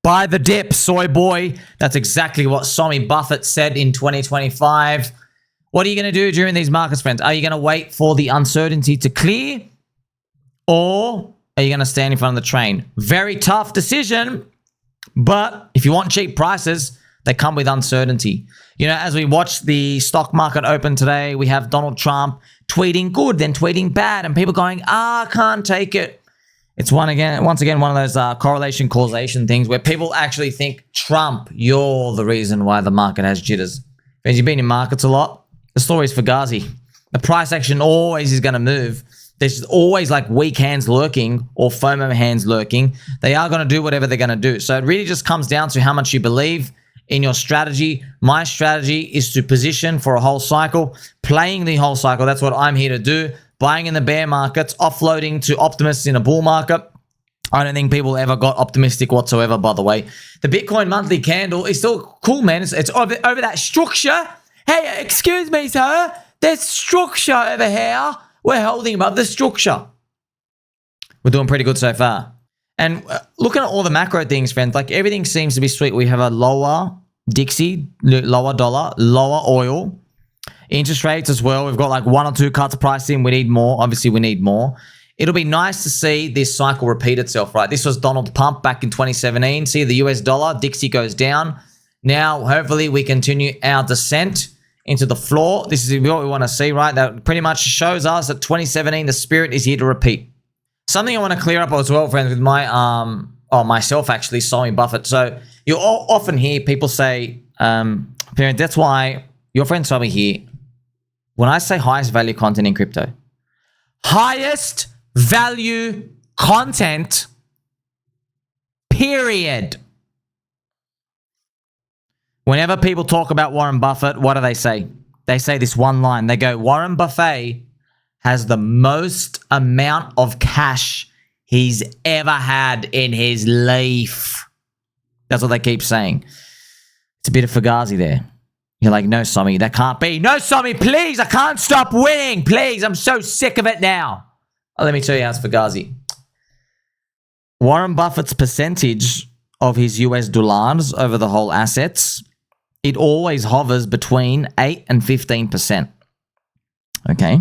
Buy the dip, soy boy. That's exactly what Sommi Buffett said in 2025. What are you going to do during these markets, friends? Are you going to wait for the uncertainty to clear? Or are you going to stand in front of the train? Very tough decision. But if you want cheap prices, they come with uncertainty. You know, as we watch the stock market open today, we have Donald Trump tweeting good, then tweeting bad, and people going, I can't take it. It's once again one of those correlation causation things where people actually think, Trump, you're the reason why the market has jitters. Because you've been in markets a lot, the story's Fugazi. The price action always is going to move. There's always like weak hands lurking or FOMO hands lurking. They are going to do whatever they're going to do. So it really just comes down to how much you believe in your strategy. My strategy is to position for a whole cycle, playing the whole cycle. That's what I'm here to do. Buying in the bear markets, offloading to optimists in a bull market. I don't think people ever got optimistic whatsoever, by the way. The Bitcoin monthly candle is still cool, man. It's over that structure. Hey, excuse me, sir. There's structure over here. We're holding above the structure. We're doing pretty good so far. And looking at all the macro things, friends, like everything seems to be sweet. We have a lower Dixie, lower dollar, lower oil. Interest rates as well. We've got like 1 or 2 cuts of pricing. We need more. Obviously, we need more. It'll be nice to see this cycle repeat itself, right? This was Donald Pump back in 2017. See the US dollar, Dixie goes down. Now, hopefully, we continue our descent into the floor. This is what we want to see, right? That pretty much shows us that 2017, the spirit is here to repeat. Something I want to clear up as well, friends, with my myself actually, Sommi Buffett. So you'll often hear people say, parent, that's why your friend Sommi here. When I say highest value content in crypto, highest value content, period. Whenever people talk about Warren Buffett, what do they say? They say this one line. They go, Warren Buffett has the most amount of cash he's ever had in his life. That's what they keep saying. It's a bit of Fugazi there. You're like, no, Sommi, that can't be. No, Sommi, please, I can't stop winning. Please, I'm so sick of it now. Oh, let me tell you how it's Fugazi. Warren Buffett's percentage of his US dollars over the whole assets, it always hovers between 8 and 15%. Okay?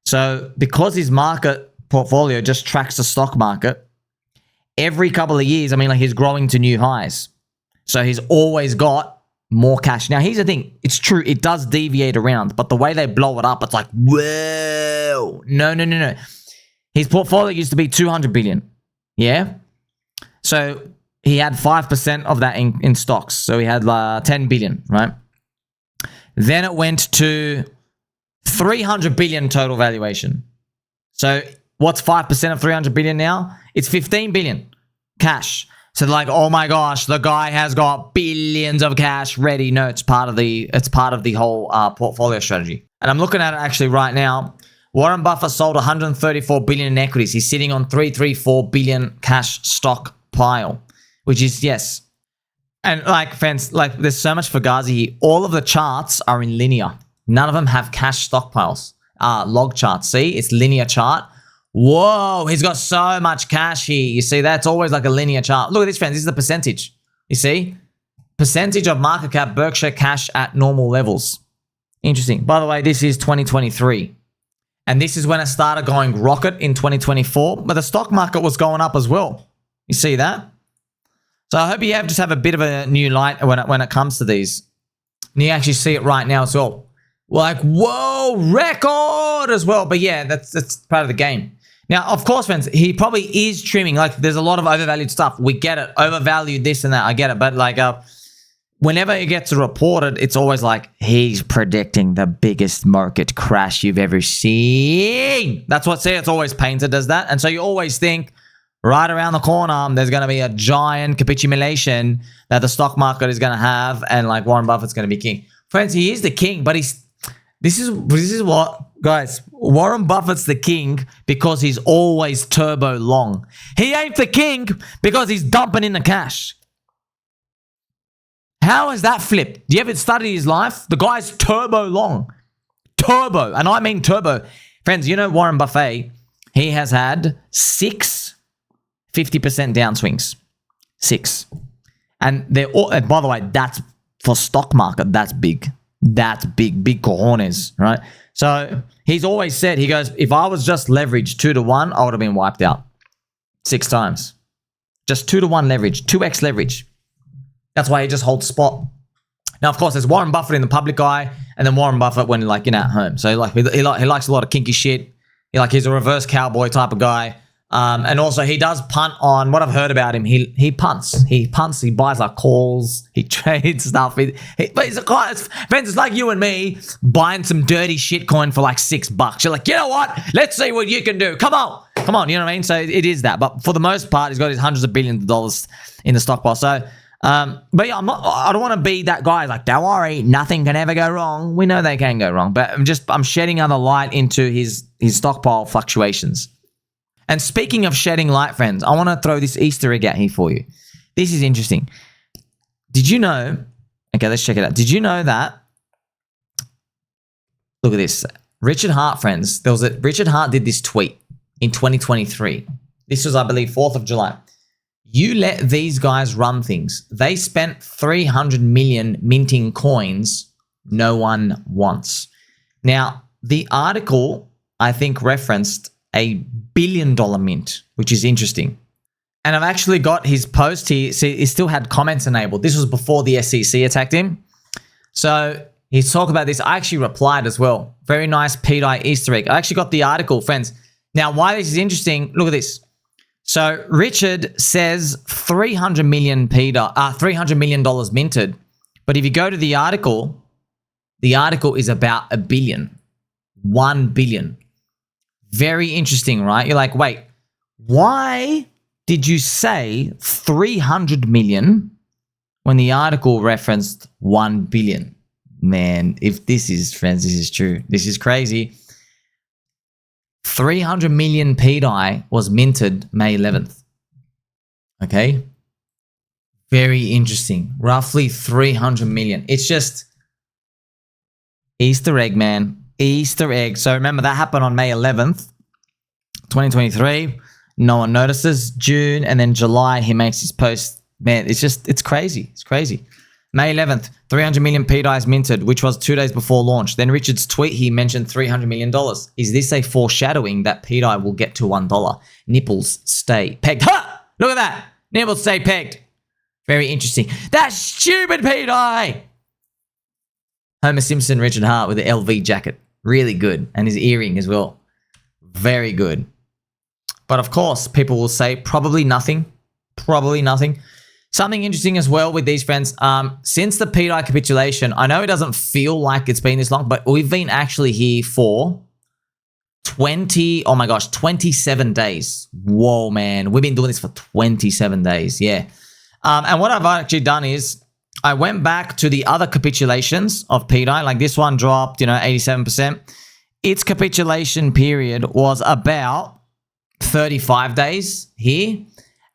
So because his market portfolio just tracks the stock market, every couple of years, I mean, like he's growing to new highs. So he's always got more cash. Now, here's the thing. It's true. It does deviate around, but the way they blow it up, it's like, whoa. No. His portfolio used to be 200 billion. Yeah? So he had 5% of that in stocks. So he had 10 billion, right? Then it went to 300 billion total valuation. So what's 5% of 300 billion now? It's 15 billion cash. So they're like, oh my gosh, the guy has got billions of cash ready. No, it's part of the whole portfolio strategy. And I'm looking at it actually right now. Warren Buffett sold 134 billion in equities. He's sitting on 334 billion cash stock pile, which is, yes. And like, friends, like there's so much Fugazi here. All of the charts are in linear. None of them have cash stockpiles. Log charts. See, it's linear chart. Whoa, he's got so much cash here. You see, that's always like a linear chart. Look at this, friends. This is the percentage. You see? Percentage of market cap Berkshire cash at normal levels. Interesting. By the way, this is 2023. And this is when it started going rocket in 2024. But the stock market was going up as well. You see that? So I hope you just have a bit of a new light when it comes to these. And you actually see it right now as well. Like, whoa, record as well. But yeah, that's part of the game. Now, of course, friends, he probably is trimming. Like, there's a lot of overvalued stuff. We get it. Overvalued this and that. I get it. But like, whenever it gets reported, it's always like, he's predicting the biggest market crash you've ever seen. That's what, it's always painted as that. And so you always think, right around the corner, there's going to be a giant capitulation that the stock market is going to have. And like, Warren Buffett's going to be king. Friends, he is the king, but this is what, guys, Warren Buffett's the king because he's always turbo long. He ain't the king because he's dumping in the cash. How has that flipped? Do you ever study his life? The guy's turbo long. Turbo, and I mean turbo. Friends, you know Warren Buffett, he has had 6 50% downswings. 6. And they're all, and by the way, that's for stock market, that's big. That's big cojones, right? So he's always said, he goes, if I was just leveraged 2 to 1, I would have been wiped out 6 times. Just 2 to 1 leverage, 2x leverage. That's why he just holds spot. Now, of course, there's Warren Buffett in the public eye, and then Warren Buffett when like at home. So he likes a lot of kinky shit. He's a reverse cowboy type of guy. And also he does punt on what I've heard about him. He punts. He buys like calls. He trades stuff. But he's a guy. Friends, it's like you and me buying some dirty shit coin for like $6. You're like, you know what? Let's see what you can do. Come on. You know what I mean? So it is that. But for the most part, he's got his hundreds of billions of dollars in the stockpile. So, but yeah, I don't want to be that guy like, don't worry, nothing can ever go wrong. We know they can go wrong, but I'm shedding other light into his stockpile fluctuations. And speaking of shedding light, friends, I want to throw this Easter egg out here for you. This is interesting. Did you know? Okay, let's check it out. Did you know that? Look at this. Richard Hart, friends. Richard Hart did this tweet in 2023. This was, I believe, 4th of July. You let these guys run things. They spent 300 million minting coins no one wants. Now, the article, I think, referenced $1 billion mint, which is interesting. And I've actually got his post here. See, he still had comments enabled. This was before the SEC attacked him. So he's talked about this. I actually replied as well. Very nice pDAI Easter egg. I actually got the article, friends. Now, why this is interesting, look at this. So Richard says $300 million minted. But if you go to the article is about $1 billion. 1 billion. Very interesting, right? You're like, wait, why did you say 300 million when the article referenced 1 billion? Man, if this is, friends, this is true. This is crazy. 300 million pDAI was minted May 11th. Okay? Very interesting. Roughly 300 million. It's just Easter egg, man. Easter egg. So remember that happened on May 11th, 2023. No one notices. June and then July, he makes his post. Man, it's crazy. It's crazy. May 11th, 300 million pDAIs minted, which was 2 days before launch. Then Richard's tweet, he mentioned $300 million. Is this a foreshadowing that pDAI will get to $1? Nipples stay pegged. Ha! Look at that. Nipples stay pegged. Very interesting. That's stupid pDAI. Homer Simpson, Richard Hart with the LV jacket. Really good. And his earring as well. Very good. But of course, people will say probably nothing. Probably nothing. Something interesting as well with these friends. Since the pDAI capitulation, I know it doesn't feel like it's been this long, but we've been actually here for 27 days. Whoa, man. We've been doing this for 27 days. Yeah. And what I've actually done is I went back to the other capitulations of pDAI. Like this one dropped, 87%. Its capitulation period was about 35 days here.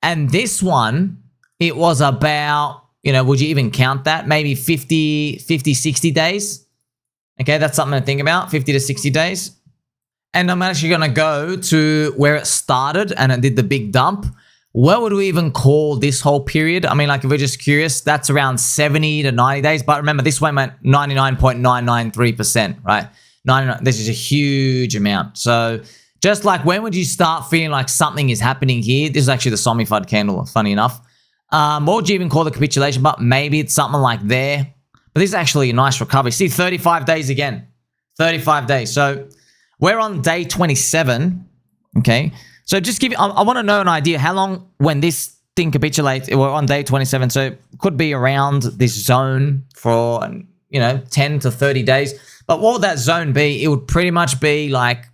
And this one, it was about, would you even count that? Maybe 50, 60 days. Okay, that's something to think about, 50 to 60 days. And I'm actually going to go to where it started and it did the big dump. What would we even call this whole period? I mean, like if we're just curious, that's around 70 to 90 days. But remember, this one went 99.993%, right? 99. This is a huge amount. So just like when would you start feeling like something is happening here? This is actually the Sommi FUD candle, funny enough. What would you even call the capitulation? But maybe it's something like there. But this is actually a nice recovery. See, 35 days again. 35 days. So we're on day 27. Okay. So just give you, I want to know an idea how long when this thing capitulates. We're on day 27. So it could be around this zone for, 10 to 30 days. But what would that zone be? It would pretty much be like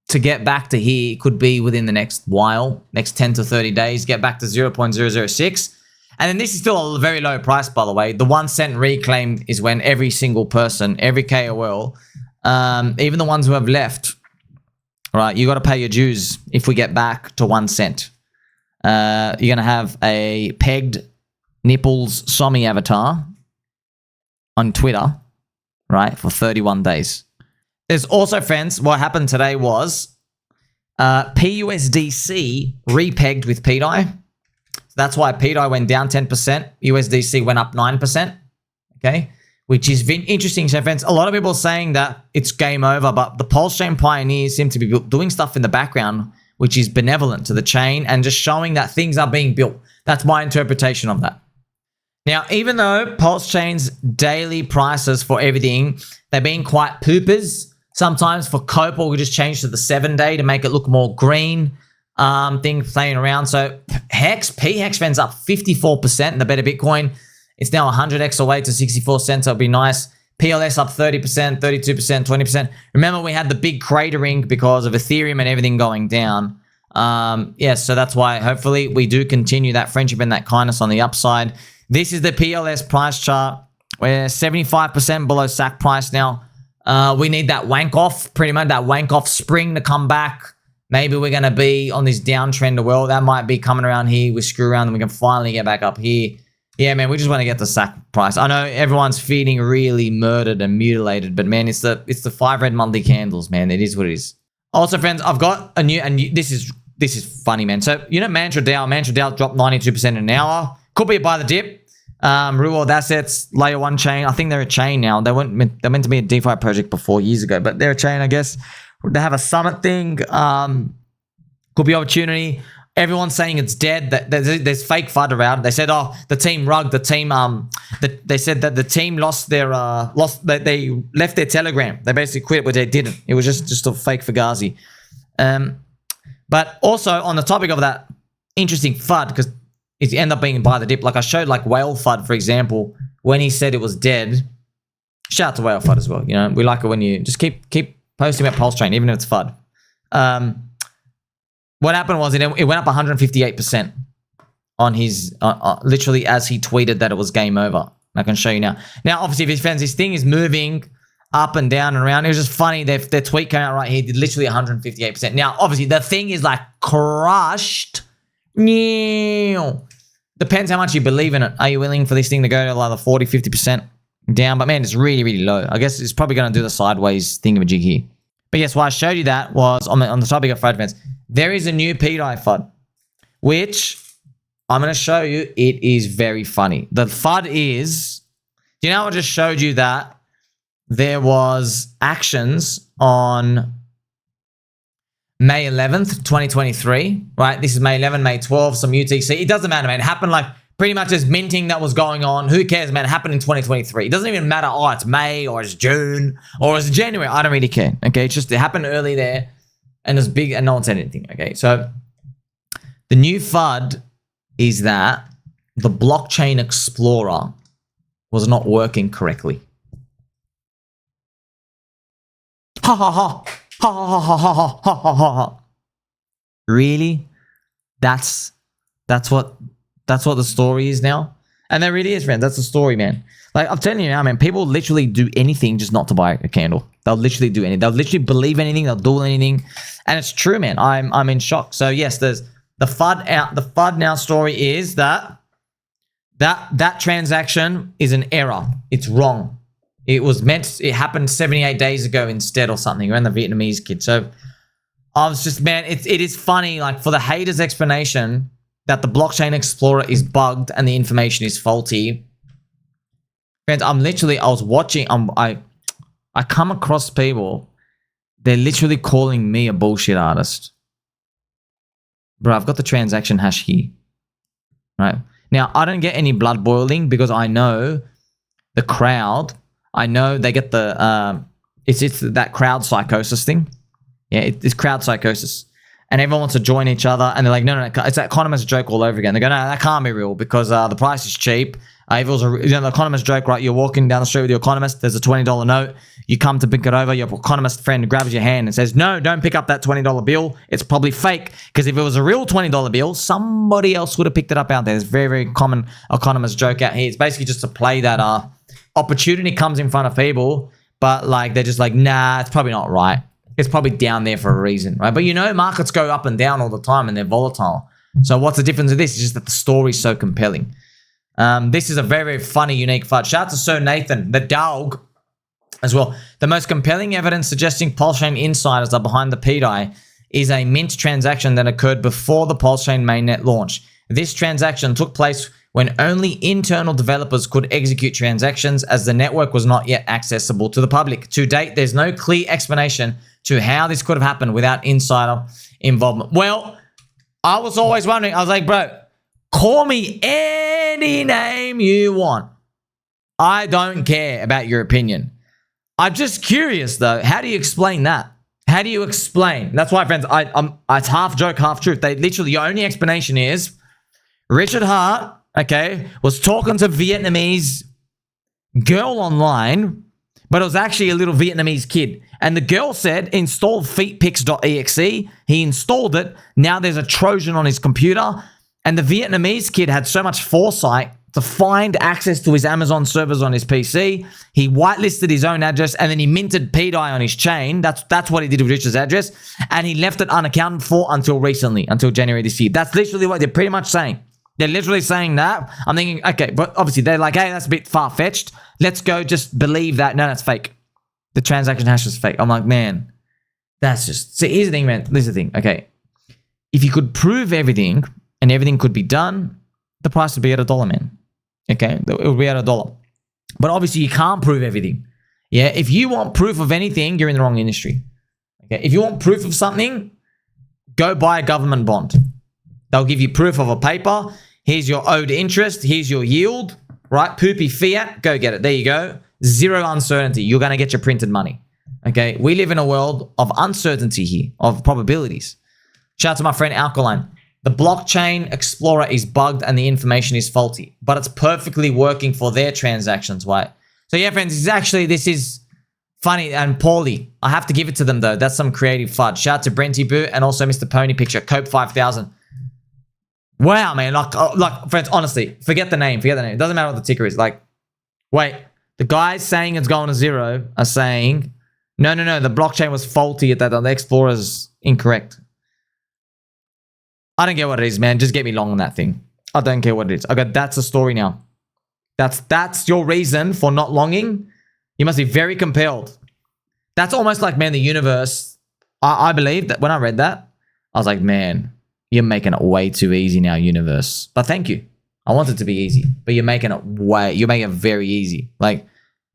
to get back to here, it could be within the next while, next 10 to 30 days, get back to 0.006. And then this is still a very low price, by the way. The 1 cent reclaim is when every single person, every KOL, even the ones who have left, right, you got to pay your dues if we get back to 1 cent. You're going to have a pegged nipples Sommi avatar on Twitter, right, for 31 days. There's also, friends, what happened today was pUSDC repegged with pDAI. That's why pDAI went down 10%. USDC went up 9%. Okay. Which is interesting. So friends, a lot of people are saying that it's game over, but the PulseChain pioneers seem to be doing stuff in the background, which is benevolent to the chain and just showing that things are being built. That's my interpretation of that. Now, even though PulseChain's daily prices for everything, they're being quite poopers. Sometimes for Copal, we just change to the 7-day to make it look more green. Thing playing around. So pHex went up 54% in the Better Bitcoin. It's now 100x away to 64 cents. It'll be nice. PLS up 30%, 32%, 20%. Remember, we had the big cratering because of Ethereum and everything going down. Yeah, so that's why hopefully we do continue that friendship and that kindness on the upside. This is the PLS price chart. We're 75% below SAC price now. We need that wank off, pretty much that wank off spring to come back. Maybe we're going to be on this downtrend as well. That might be coming around here. We screw around and we can finally get back up here. Yeah, man, we just want to get the SAC price. I know everyone's feeling really murdered and mutilated, but man, it's the 5 red monthly candles, man. It is what it is. Also, friends, I've got a new, and this is funny, man. So, you know, MantraDAO dropped 92% in an hour. Could be a buy the dip. Real world assets, layer 1 chain. I think they're a chain now. They're meant to be a DeFi project before years ago, but they're a chain, I guess. They have a summit thing. Could be opportunity. Everyone's saying it's dead. That there's fake FUD around. They said, oh, the team rugged. The team they said that the team lost their they left their Telegram. They basically quit, but they didn't. It was just a fake Fugazi. But also on the topic of that interesting FUD, because it ended up being buy the dip. Like I showed, like WhaleFud, for example, when he said it was dead. Shout out to WhaleFud as well. You know, we like it when you just keep posting about PulseChain, even if it's FUD. What happened was it went up 158% on his, literally as he tweeted that it was game over. I can show you now. Now, obviously, if his fans, this thing is moving up and down and around. It was just funny. Their tweet came out right here, did literally 158%. Now, obviously, the thing is like crushed. Depends how much you believe in it. Are you willing for this thing to go to like 40, 50% down? But man, it's really, really low. I guess it's probably going to do the sideways thingamajig here. But yes, why I showed you that was on the topic of FUD fans. There is a new pDAI FUD, which I'm going to show you. It is very funny. The FUD is, you know, I just showed you that there was actions on May 11th, 2023, right? This is May 11, May 12, some UTC. It doesn't matter, man. It happened like pretty much as minting that was going on. Who cares, man? It happened in 2023. It doesn't even matter, oh, it's May or it's June or it's January. I don't really care, okay? It's just, it happened early there and it's big and no one said anything, okay? So the new FUD is that the blockchain explorer was not working correctly. Ha ha ha. Ha ha ha ha ha ha ha ha. Really? That's what the story is now? And that really is, friend. That's the story, man. Like, I'm telling you now, man, people literally do anything just not to buy a candle. They'll literally do anything. They'll literally believe anything. They'll do anything. And it's true, man. I'm in shock. So yes, there's the FUD out. The FUD now story is that transaction is an error. It's wrong. It was meant, it happened 78 days ago instead or something, around the Vietnamese kid. So I was just, man, it is funny, like for the haters' explanation that the blockchain explorer is bugged and the information is faulty. Friends, I was watching, I come across people, they're literally calling me a bullshit artist. Bro, I've got the transaction hash here, right? Now, I don't get any blood boiling because I know the crowd, I know they get the, it's that crowd psychosis thing. Yeah, it's crowd psychosis. And everyone wants to join each other. And they're like, no, it's that economist joke all over again. They go, no, that can't be real because the price is cheap. If it was the economist joke, right? You're walking down the street with your economist. There's a $20 note. You come to pick it over. Your economist friend grabs your hand and says, no, don't pick up that $20 bill. It's probably fake. Because if it was a real $20 bill, somebody else would have picked it up out there. It's very, very common economist joke out here. It's basically just to play that opportunity comes in front of people, but like they're just like, nah, it's probably not right. It's probably down there for a reason, right? But you know, markets go up and down all the time and they're volatile. So what's the difference of this? It's just that the story's so compelling. This is a very, very funny, unique FUD. Shout out to Sir Nathan, the dog, as well. The most compelling evidence suggesting PulseChain insiders are behind the pDAI is a mint transaction that occurred before the PulseChain mainnet launch. This transaction took place when only internal developers could execute transactions as the network was not yet accessible to the public. To date, there's no clear explanation to how this could have happened without insider involvement. Well, I was always wondering, I was like, bro, call me any name you want. I don't care about your opinion. I'm just curious though, how do you explain that? How do you explain? That's why, friends, it's half joke, half truth. They literally, your only explanation is Richard Hart, okay, was talking to Vietnamese girl online, but it was actually a little Vietnamese kid. And the girl said, install feetpics.exe. He installed it. Now there's a Trojan on his computer. And the Vietnamese kid had so much foresight to find access to his Amazon servers on his PC. He whitelisted his own address and then he minted pDAI on his chain. That's what he did with Richard's address. And he left it unaccounted for until recently, until January this year. That's literally what they're pretty much saying. They're literally saying that. I'm thinking, okay, but obviously they're like, hey, that's a bit far-fetched. Let's go just believe that. No, that's fake. The transaction hash is fake. I'm like, man, that's just... See, here's the thing, man. This is the thing. Okay. If you could prove everything and everything could be done, the price would be at $1, man. Okay? It would be at $1. But obviously you can't prove everything. Yeah? If you want proof of anything, you're in the wrong industry. Okay? If you want proof of something, go buy a government bond. They'll give you proof of a paper. Here's your owed interest. Here's your yield. Right? Poopy fiat. Go get it. There you go. Zero uncertainty. You're going to get your printed money. Okay? We live in a world of uncertainty here, of probabilities. Shout out to my friend Alkaline. The blockchain explorer is bugged and the information is faulty, but it's perfectly working for their transactions, right? So yeah, friends, this is funny and poorly. I have to give it to them though. That's some creative FUD. Shout out to Brenty Boo and also Mr. Pony Picture, Cope 5000. Wow, man. Like, friends, honestly, forget the name. It doesn't matter what the ticker is. Like, wait, the guys saying it's going to zero are saying, no, the blockchain was faulty at that. The explorer's incorrect. I don't care what it is, man. Just get me long on that thing. I don't care what it is. Okay, that's the story now. That's your reason for not longing. You must be very compelled. That's almost like, man, the universe. I believe that when I read that, I was like, man, you're making it way too easy now, universe. But thank you. I want it to be easy, but you're making it very easy. Like,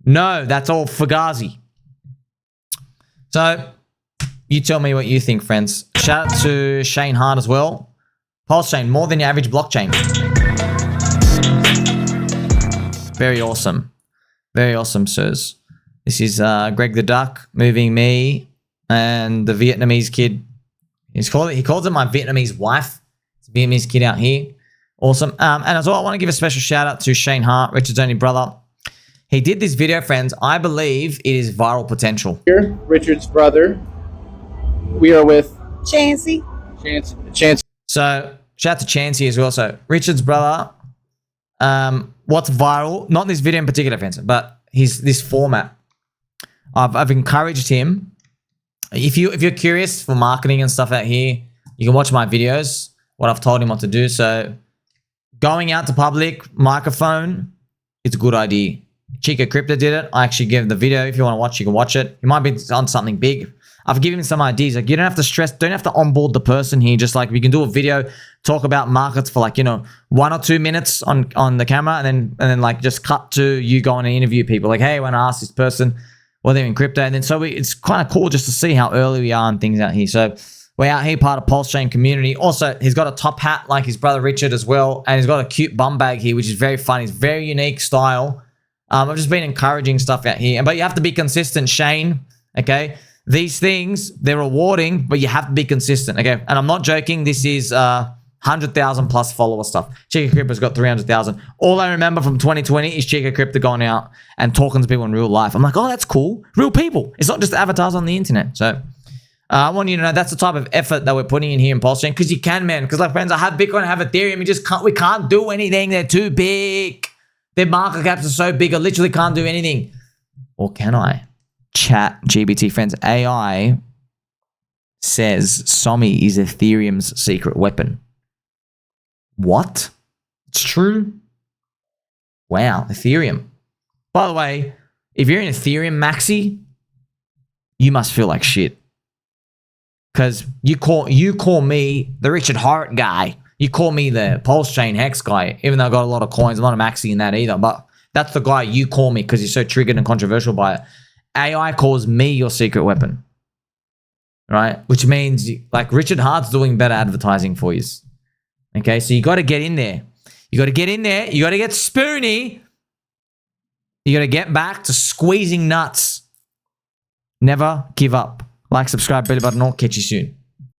no, that's all fugazi. So, you tell me what you think, friends. Shout out to Shane Hart as well. PulseChain, more than your average blockchain. Very awesome. Very awesome, sirs. This is Greg the Duck moving me and the Vietnamese kid. He calls it my Vietnamese wife. It's a Vietnamese kid out here. Awesome. And as well, I want to give a special shout out to Shane Hart, Richard's only brother. He did this video, friends. I believe it is viral potential. Here, Richard's brother. We are with Chancey. Chance. So shout out to Chancey as well. So Richard's brother, what's viral? Not this video in particular, friends, but this format. I've encouraged him. If you're curious for marketing and stuff out here, you can watch my videos. What I've told him what to do. So going out to public, microphone, it's a good idea. Chica Crypto did it. I actually gave the video. If you want to watch, you can watch it. You might be on something big. I've given him some ideas. Like, you don't have to stress, don't have to onboard the person here. Just like we can do a video, talk about markets for like, 1 or 2 minutes on the camera, and then like just cut to you going and interview people. Like, hey, I want to ask this person what they're in crypto. And then so it's kind of cool just to see how early we are and things out here. So we're out here part of PulseChain community. Also, he's got a top hat like his brother Richard as well. And he's got a cute bum bag here, which is very fun. It's very unique style. I've just been encouraging stuff out here. But you have to be consistent, Shane. Okay? These things, they're rewarding, but you have to be consistent, okay? And I'm not joking. This is 100,000 plus follower stuff. Chica Crypto's got 300,000. All I remember from 2020 is Chica Crypto going out and talking to people in real life. I'm like, oh, that's cool. Real people. It's not just avatars on the internet. So I want you to know that's the type of effort that we're putting in here in PulseChain, because you can, man. Because like, friends, I have Bitcoin, I have Ethereum. We can't do anything. They're too big. Their market caps are so big. I literally can't do anything. Or can I? Chat GBT, friends. AI says Sommi is Ethereum's secret weapon. What? It's true? Wow, Ethereum. By the way, if you're in Ethereum maxi, you must feel like shit. Because you call me the Richard Hart guy. You call me the PulseChain Hex guy, even though I got a lot of coins. I'm not maxing in that either, but that's the guy you call me because you're so triggered and controversial by it. AI calls me your secret weapon, right? Which means like Richard Hart's doing better advertising for you. Okay, so you got to get in there. You got to get in there. You got to get spoony. You got to get back to squeezing nuts. Never give up. Like, subscribe, bell button, all. Catch you soon.